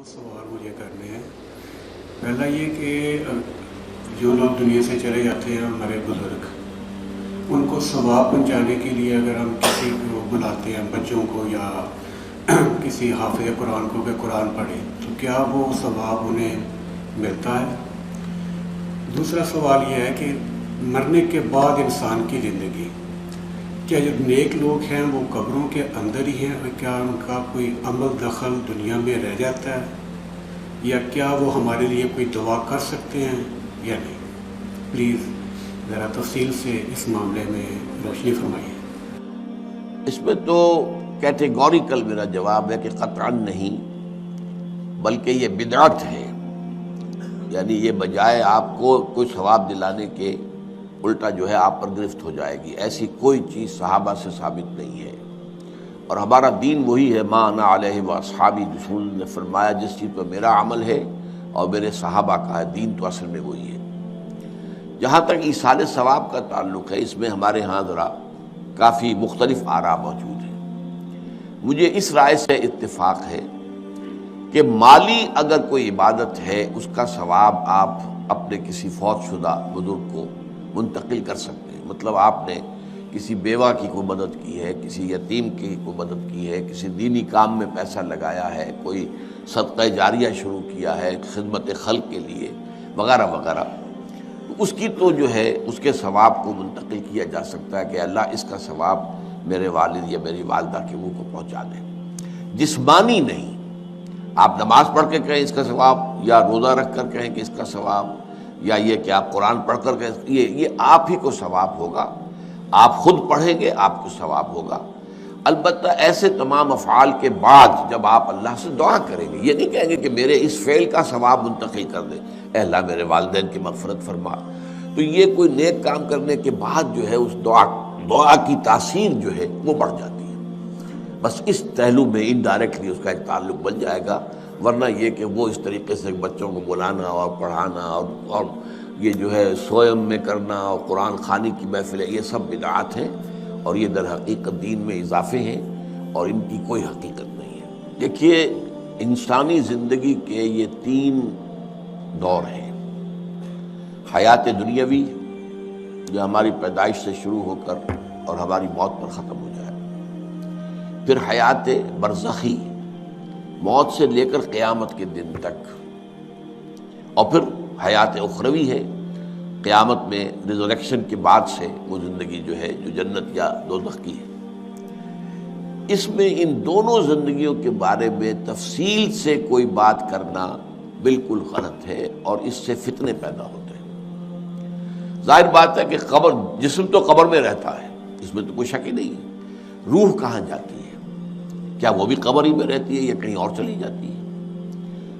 سوال مجھے کرنے ہیں۔ پہلا یہ کہ جو لوگ دنیا سے چلے جاتے ہیں ہمارے بزرگ، ان کو ثواب پہنچانے کے لیے اگر ہم کسی کو بلاتے ہیں، بچوں کو یا کسی حافظ قرآن کو کہ قرآن پڑھے، تو کیا وہ ثواب انہیں ملتا ہے؟ دوسرا سوال یہ ہے کہ مرنے کے بعد انسان کی زندگی، کیا جو نیک لوگ ہیں وہ قبروں کے اندر ہی ہیں، کیا ان کا کوئی عمل دخل دنیا میں رہ جاتا ہے، یا کیا وہ ہمارے لیے کوئی دعا کر سکتے ہیں یا نہیں؟ پلیز ذرا تفصیل سے اس معاملے میں روشنی فرمائیے۔ اس میں تو کیٹیگوریکل میرا جواب ہے کہ قطعاً نہیں، بلکہ یہ بدعت ہے۔ یعنی یہ بجائے آپ کو کوئی ثواب دلانے کے الٹا جو ہے آپ پر گرفت ہو جائے گی، ایسی کوئی چیز صحابہ سے ثابت نہیں ہے۔ اور ہمارا دین وہی ہے، ما انا علیہ واصحابی، رسول نے فرمایا جس چیز پر میرا عمل ہے اور میرے صحابہ کا ہے، دین تو اصل میں وہی ہے۔ جہاں تک ایصال ثواب کا تعلق ہے، اس میں ہمارے ہاں ذرا کافی مختلف آراء موجود ہیں۔ مجھے اس رائے سے اتفاق ہے کہ مالی اگر کوئی عبادت ہے، اس کا ثواب آپ اپنے کسی فوت شدہ بزرگ کو منتقل کر سکتے ہیں۔ مطلب آپ نے کسی بیوہ کی کوئی مدد کی ہے، کسی یتیم کی کوئی مدد کی ہے، کسی دینی کام میں پیسہ لگایا ہے، کوئی صدقہ جاریہ شروع کیا ہے خدمت خلق کے لیے وغیرہ وغیرہ، تو اس کی تو جو ہے اس کے ثواب کو منتقل کیا جا سکتا ہے کہ اللہ اس کا ثواب میرے والد یا میری والدہ کے منہ کو پہنچا دیں۔ جسمانی نہیں، آپ نماز پڑھ کے کہیں اس کا ثواب، یا روزہ رکھ کر کہیں کہ اس کا ثواب، یا یہ کہ آپ قرآن پڑھ کر کہیں، یہ آپ ہی کو ثواب ہوگا، آپ خود پڑھیں گے آپ کو ثواب ہوگا۔ البتہ ایسے تمام افعال کے بعد جب آپ اللہ سے دعا کریں گے، یہ نہیں کہیں گے کہ میرے اس فعل کا ثواب منتقل کر دے، اے اللہ میرے والدین کی مغفرت فرما، تو یہ کوئی نیک کام کرنے کے بعد جو ہے اس دعا کی تاثیر جو ہے وہ بڑھ جاتی ہے۔ بس اس پہلو میں انڈائریکٹلی اس کا ایک تعلق بن جائے گا، ورنہ یہ کہ وہ اس طریقے سے بچوں کو بلانا اور پڑھانا اور یہ جو ہے سوئم میں کرنا اور قرآن خوانی کی محفلیں، یہ سب بدعات ہیں، اور یہ در حقیقت دین میں اضافے ہیں اور ان کی کوئی حقیقت نہیں ہے۔ دیکھیے، انسانی زندگی کے یہ 3 دور ہیں: حیات دنیاوی، جو ہماری پیدائش سے شروع ہو کر اور ہماری موت پر ختم ہو جائے، پھر حیات برزخی، موت سے لے کر قیامت کے دن تک، اور پھر حیات اخروی ہے، قیامت میں ریزوریکشن کے بعد سے وہ زندگی جو ہے جو جنت یا دوزخ کی ہے۔ اس میں ان دونوں زندگیوں کے بارے میں تفصیل سے کوئی بات کرنا بالکل غلط ہے، اور اس سے فتنے پیدا ہوتے ہیں۔ ظاہر بات ہے کہ قبر، جسم تو قبر میں رہتا ہے، اس میں تو کوئی شک ہی نہیں ہے۔ روح کہاں جاتی ہے؟ کیا وہ بھی قبر ہی میں رہتی ہے یا کہیں اور چلی جاتی ہے؟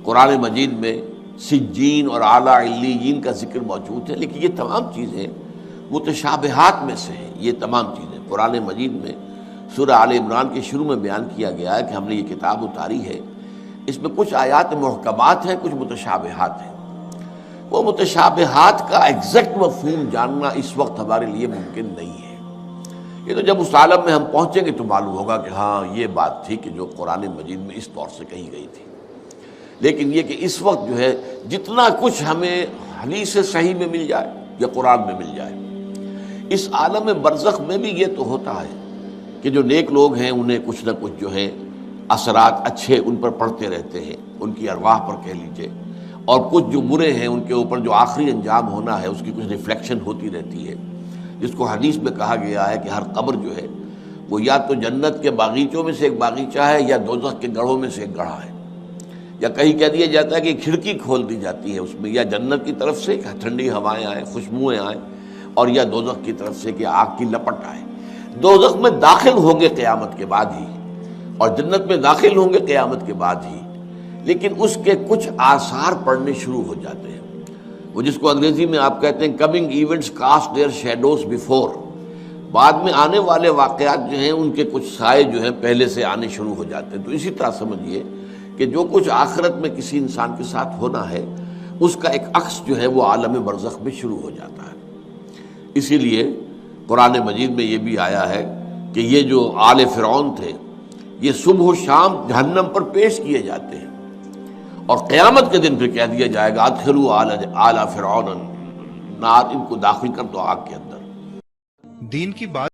قرآن مجید میں سجین اور اعلیٰ علیین کا ذکر موجود ہے، لیکن یہ تمام چیزیں متشابہات میں سے ہیں۔ یہ تمام چیزیں قرآن مجید میں سورہ آل عمران کے شروع میں بیان کیا گیا ہے کہ ہم نے یہ کتاب اتاری ہے، اس میں کچھ آیات محکمات ہیں، کچھ متشابہات ہیں۔ وہ متشابہات کا ایگزیکٹ مفہوم جاننا اس وقت ہمارے لیے ممکن نہیں ہے۔ یہ تو جب اس عالم میں ہم پہنچیں گے تو معلوم ہوگا کہ ہاں یہ بات تھی کہ جو قرآن مجید میں اس طور سے کہی گئی تھی۔ لیکن یہ کہ اس وقت جو ہے جتنا کچھ ہمیں حدیث صحیح میں مل جائے یا قرآن میں مل جائے، اس عالم برزخ میں بھی یہ تو ہوتا ہے کہ جو نیک لوگ ہیں انہیں کچھ نہ کچھ جو ہے اثرات اچھے ان پر پڑتے رہتے ہیں، ان کی ارواح پر کہہ لیجئے، اور کچھ جو برے ہیں ان کے اوپر جو آخری انجام ہونا ہے اس کی کچھ ریفلیکشن ہوتی رہتی ہے، جس کو حدیث میں کہا گیا ہے کہ ہر قبر جو ہے وہ یا تو جنت کے باغیچوں میں سے ایک باغیچہ ہے یا دوزخ کے گڑھوں میں سے ایک گڑھا ہے، یا کہیں کہہ دیا جاتا ہے کہ کھڑکی کھول دی جاتی ہے اس میں، یا جنت کی طرف سے ٹھنڈی ہوائیں آئیں، خوشبوئیں آئیں، اور یا دوزخ کی طرف سے کہ آگ کی لپٹ آئے۔ دوزخ میں داخل ہوں گے قیامت کے بعد ہی، اور جنت میں داخل ہوں گے قیامت کے بعد ہی، لیکن اس کے کچھ آثار پڑنے شروع ہو جاتے ہیں، وہ جس کو انگریزی میں آپ کہتے ہیں coming events cast their shadows before, بعد میں آنے والے واقعات جو ہیں ان کے کچھ سائے جو ہیں پہلے سے آنے شروع ہو جاتے ہیں۔ تو اسی طرح سمجھیے کہ جو کچھ آخرت میں کسی انسان کے ساتھ ہونا ہے اس کا ایک عکس جو ہے وہ عالم برزخ میں شروع ہو جاتا ہے۔ اسی لیے قرآن مجید میں یہ بھی آیا ہے کہ یہ جو آل فرعون تھے یہ صبح و شام جہنم پر پیش کیے جاتے ہیں، اور قیامت کے دن پھر کہہ دیا جائے گا ادخلوا آل فرعون نار، ان کو داخل کر دو آگ کے اندر۔ دین کی بات